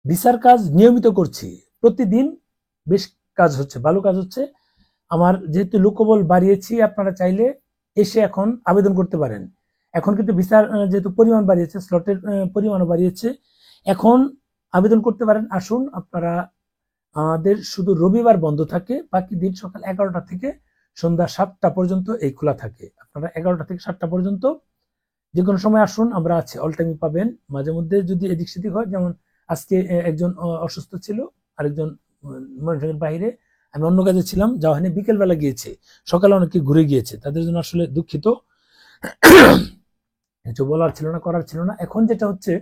ভিসার কাজ নিয়মিত করছি, প্রতিদিন বেশ কাজ হচ্ছে, ভালো কাজ হচ্ছে আমার। যেহেতু লোকবল বাড়িয়েছি, আপনারা চাইলে এসে এখন আবেদন করতে পারেন। এখন কিন্তু ভিসার যেহেতু পরিমাণ বাড়িয়েছে, স্লটের পরিমাণও বাড়িয়েছে, এখন আবেদন করতে পারেন। আসুন আপনারা, আমাদের শুধু রবিবার বন্ধ থাকে, বাকি দিন সকাল 11টা থেকে সন্ধ্যা 7টা পর্যন্ত এই খোলা থাকে। আপনারা 11টা থেকে 7টা পর্যন্ত যে কোনো সময় আসুন, আমরা আছি, অল টাইমই পাবেন। মাঝে মধ্যে যদি এদিক সেদিক হয়, যেমন আজকে একজন অসুস্থ ছিল, আরেকজন মনিটরিং বাইরে, আমি অন্য কাজে ছিলাম, যাওয়া হয়নি, বিকেল বেলা গিয়েছে, সকালে অনেকে ঘুরে গিয়েছে, তাদের জন্য আসলে দুঃখিত। কিছু বলার ছিল না, করার ছিল না। এখন যেটা হচ্ছে,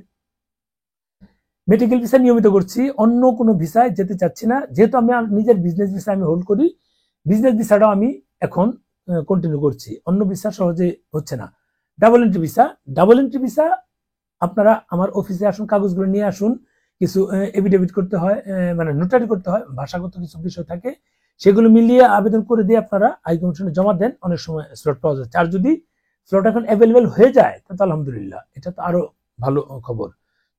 মেডিকেল ভিসা নিয়মিত করছি, অন্য কোনো ভিসায় যেতে চাচ্ছি না। যেহেতু আমি নিজের বিজনেস ভিসা আমি হোল্ড করি, বিজনেস ভিসাটাও আমি এখন কন্টিনিউ করছি, অন্য ভিসা সহজে হচ্ছে না। Double entry visa, double entry visa আপনারা আমার অফিসে আসুন, কাগজগুলো নিয়ে আসুন, কিছু এফিডেভিট করতে হয়, মানে নোটারি করতে হয়, ভাষাগত কিছু বিষয় থাকে, সেগুলো মিলিয়ে আবেদন করে দিয়ে আপনারা হাই কমিশনে জমা দেন, অনেক সময় স্লট পাওয়া যাচ্ছে। আর যদি স্লট এখন অ্যাভেলেবেল হয়ে যায়, তাহলে আলহামদুলিল্লাহ, এটা তো আরো ভালো খবর,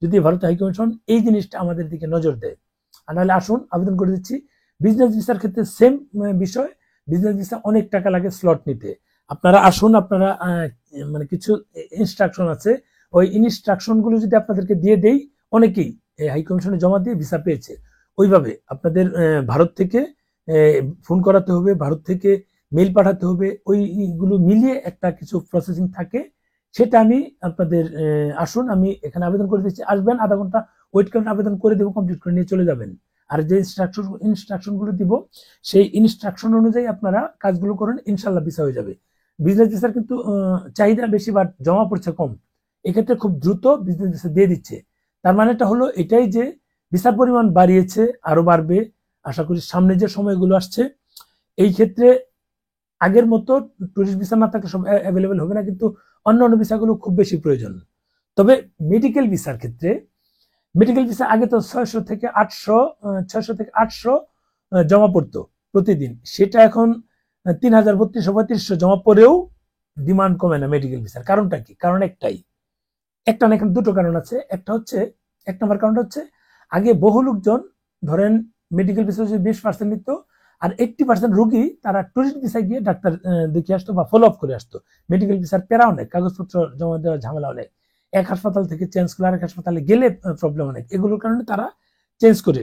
যদি ভারতীয় হাই কমিশন এই জিনিসটা আমাদের দিকে নজর দেয়। আর নাহলে আসুন, আবেদন করে দিচ্ছি। বিজনেস ভিসার ক্ষেত্রে সেম বিষয়, বিজনেস ভিসা অনেক টাকা লাগে স্লট নিতে। আপনারা আসুন, আপনারা মানে কিছু ইনস্ট্রাকশন আছে, ওই ইনস্ট্রাকশন গুলো যদি আপনাদেরকে দিয়ে দেই, অনেকেই হাই কমিশনে জমা দিয়ে ভিসা পেয়েছে। ওইভাবে আপনাদের ভারত থেকে ফোন করাতে হবে, ভারত থেকে মেইল পাঠাতে হবে, ওইগুলো মিলিয়ে একটা কিছু প্রসেসিং থাকে, সেটা আমি আপনাদের আসুন, আমি এখানে আবেদন করে দিচ্ছি, আসবেন, আধা ঘন্টা ওয়েট করেন, আবেদন করে দেবো, কমপ্লিট করে নিয়ে চলে যাবেন। আর যে ইনস্ট্রাকশন গুলো দিব, সেই ইনস্ট্রাকশন অনুযায়ী আপনারা কাজগুলো করেন, ইনশাল্লাহ ভিসা হয়ে যাবে। বিজনেস ভিসার কিন্তু চাহিদা বেশি, বাট জমা পড়ছে কম, এক্ষেত্রে খুব দ্রুত বিজনেস ভিসা দিয়ে দিচ্ছে। তার মানেটা হলো এটাই যে ভিসার পরিমাণ বাড়িয়েছে, আরো বাড়বে। আশা করি সামনে যে সময়গুলো আসছে, এই ক্ষেত্রে আগের মতো টুরিস্ট ভিসা না থাকলে সব অ্যাভেলেবেল হবে না, কিন্তু অন্য অন্য ভিসাগুলো খুব বেশি প্রয়োজন। তবে মেডিকেল ভিসার ক্ষেত্রে, মেডিকেল ভিসা আগে তো 600 থেকে 800 জমা পড়তো প্রতিদিন, সেটা এখন 3000, 3200, 3500 জমা পড়েও ডিমান্ড কমে না মেডিকেল ভিসার। কারণটা কি? কারণ একটাই, একটা না, এখানে দুটো কারণ আছে। একটা হচ্ছে, 1 নম্বর কারণটা হচ্ছে, আগে বহু লোকজন ধরেন মেডিকেল ভিসা 20% নিত, আর 80% রোগী তারা টুরিস্ট ভিসায় গিয়ে ডাক্তার দেখে আসতো বা ফলো আপ করে আসতো। মেডিকেল ভিসার প্যারা অনেক, কাগজপত্র জমা দেওয়ার ঝামেলা অনেক, এক হাসপাতাল থেকে চেঞ্জ করে আরেক হাসপাতালে গেলে প্রবলেম অনেক, এগুলোর কারণে তারা চেঞ্জ করে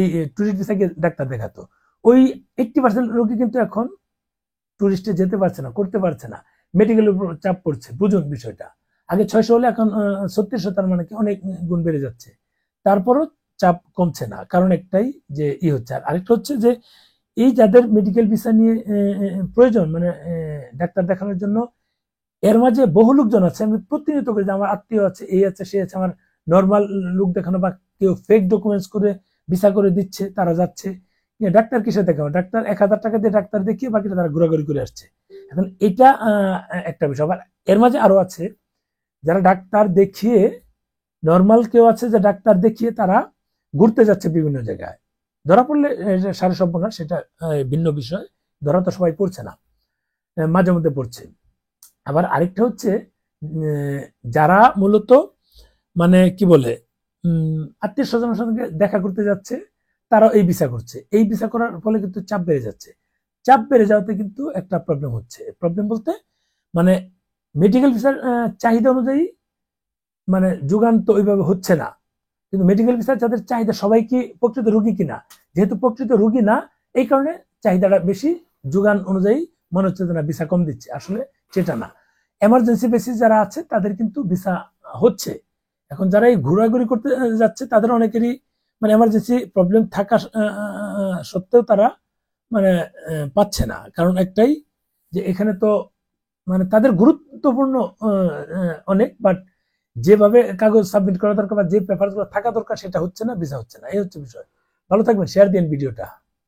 এই টুরিস্ট ভিসা গিয়ে ডাক্তার দেখাতো। ওই 80% রোগী কিন্তু এখন টুরিস্টে যেতে পারছে না, করতে পারছে না, মেডিকেলের উপর চাপ পড়ছে। বুঝুন বিষয়টা, আগে 600 হলে এখন 3600, তার মানে কি অনেক গুণ বেড়ে যাচ্ছে। তারপরও চাপ কমছে না, কারণ একটাই যে হচ্ছে। আর আরেকটা হচ্ছে যে, এই যাদের মেডিকেল ভিসা নিয়ে প্রয়োজন, মানে ডাক্তার দেখানোর জন্য, এর মাঝে বহু লোকজন আছে, আমি প্রতিনিয়ত করি যে আমার আত্মীয় আছে, এই আছে, সে আছে, আমার নর্মাল লোক দেখানো, বা কেউ ফেক ডকুমেন্টস করে ভিসা করে দিচ্ছে, তারা যাচ্ছে। ডাক্তার কিসে দেখাবো? ডাক্তার 1000 টাকা দিয়ে ডাক্তার দেখিয়ে বাকিটা তারা ঘোরাঘুরি করে আসছে। এখন এটা একটা বিষয়। আবার এর মাঝে আরো আছে, যারা ডাক্তার দেখিয়ে, নর্মাল কেউ আছে যে ডাক্তার দেখিয়ে তারা ঘুরতে যাচ্ছে বিভিন্ন জায়গায়, ধরা পড়লে সাড়ে সম্পূর্ণ, সেটা ভিন্ন বিষয়, ধরা তো সবাই পড়ছে না, মাঝে মধ্যে পড়ছে। আবার আরেকটা হচ্ছে, যারা মূলত মানে কি বলে, আত্মীয় স্বজনের সঙ্গে দেখা করতে যাচ্ছে, তারা এই ভিসা করছে। এই ভিসা করার ফলে কিন্তু চাপ বেড়ে যাচ্ছে। চাপ বেড়ে যাওয়াতে কিন্তু একটা প্রবলেম হচ্ছে। প্রবলেম বলতে মানে মেডিকেল ভিসার চাহিদা অনুযায়ী মানে যোগান তো ওইভাবে হচ্ছে না, কিন্তু মেডিকেল ভিসার যাদের চাহিদা, সবাই কি প্রকৃত রোগী কিনা? যেহেতু প্রকৃত রোগী না, এই কারণে চাহিদাটা বেশি, যোগান অনুযায়ী মনে হচ্ছে যে না, ভিসা কম দিচ্ছে, আসলে সেটা না। এমার্জেন্সি বেসিস যারা আছে তাদের কিন্তু ভিসা হচ্ছে। এখন যারা এই ঘোরাঘুরি করতে যাচ্ছে, তাদের অনেকেরই মানে এমার্জেন্সি প্রবলেম থাকা সত্ত্বেও তারা মানে পাচ্ছে না। কারণ একটাই যে, এখানে তো মানে তাদের গুরুত্বপূর্ণ অনেক, বাট যেভাবে কাগজ সাবমিট করা দরকার বা যে পেপারগুলো থাকা দরকার, সেটা হচ্ছে না, ভিসা হচ্ছে না, এই হচ্ছে বিষয়। ভালো থাকবেন, শেয়ার দিন ভিডিওটা।